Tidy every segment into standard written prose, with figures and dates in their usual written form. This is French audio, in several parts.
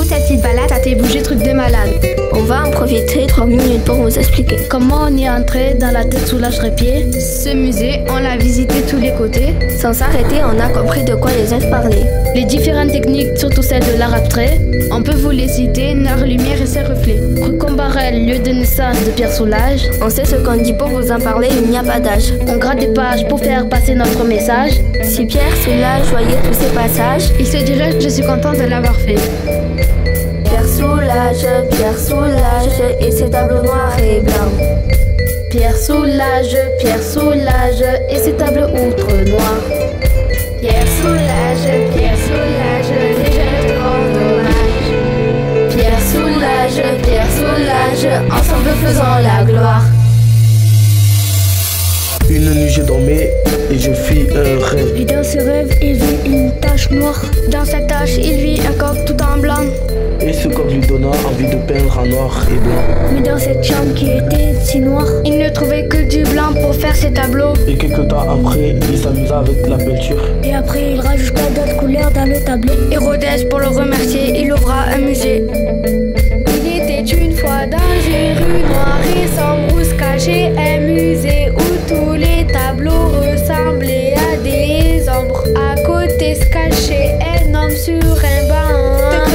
cette petite balade, ça t'est bougé truc de malade. On va en profiter 3 minutes pour vous expliquer Comment on est entré dans la tête sous l'âge-trépied. Ce musée, on l'a visité tous les côtés. Sans s'arrêter, on a compris de quoi les elfes parlaient. Les différentes techniques, surtout celles de l'art abstrait, on peut vous les citer, Nard Lumière et ses reflets. Rue Combarel, lieu de naissance de Pierre Soulages. On sait ce qu'on dit pour vous en parler, il n'y a pas d'âge. On gratte des pages pour faire passer notre message. Si Pierre Soulages voyait tous ces passages, il se dirait je suis content de l'avoir fait. Pierre Soulages et ses tableaux noirs et blancs. Pierre Soulages et ses tableaux outre noirs. Pierre Soulages, les jeunes te rendent hommage. Pierre Soulages, ensemble faisons la gloire. Une nuit je dormais et je fis un rêve. Et dans ce rêve, il vit une tache noire. Dans cette tache, il vit un coq tout en blanc. Et ce coq lui donna envie de peindre en noir et blanc. Mais dans cette chambre qui était si noire, il ne trouvait que du blanc pour faire ses tableaux. Et quelques temps après, il s'amusa avec la peinture. Et après, il rajouta d'autres couleurs dans le tableau. Et Rodez, pour le remercier, il ouvra un musée. Il était une fois dans une rue noire et sombre où se cachait un musée où tous les tableaux ressemblaient à des ombres. À côté se cachait un homme sur un banc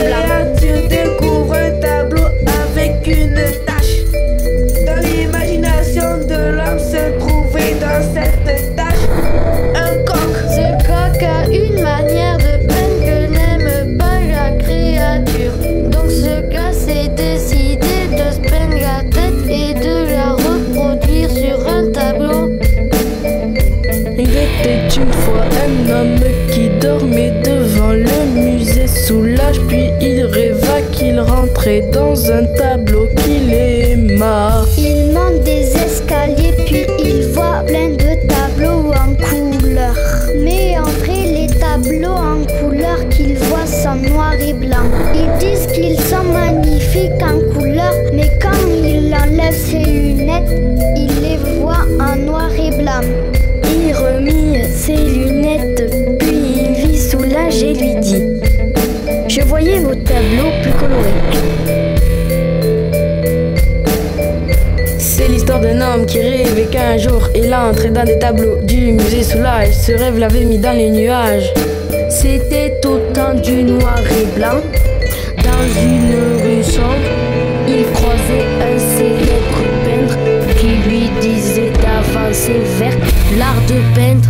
blanc. Tu découvres un tableau avec une tache. Dans l'imagination de l'homme se trouvait dans cette tache un coq. Ce coq a une manière de peindre que n'aime pas la créature. Donc ce gars s'est décidé de se peindre la tête et de la reproduire sur un tableau. Il était une fois un homme qui dormait devant le musée Soulages, puis il rêva qu'il rentrait dans un tableau qu'il aima. Il monte des escaliers puis il voit plein de tableaux en couleur. Mais en vrai les tableaux en couleur qu'il voit sont noirs et blancs. Ils disent qu'ils sont magnifiques en couleur, mais quand il enlève ses lunettes, il les voit en noir et blanc. Il remit ses lunettes puis il vit Soulages et lui dit: je voyais vos tableaux plus colorés. C'est l'histoire d'un homme qui rêvait qu'un jour il entrait dans des tableaux du musée Soulages. Ce rêve l'avait mis dans les nuages. c'était autant du noir et blanc. Dans une rue sombre, Il croisait un célèbre peintre qui lui disait d'avancer vers l'art de peindre.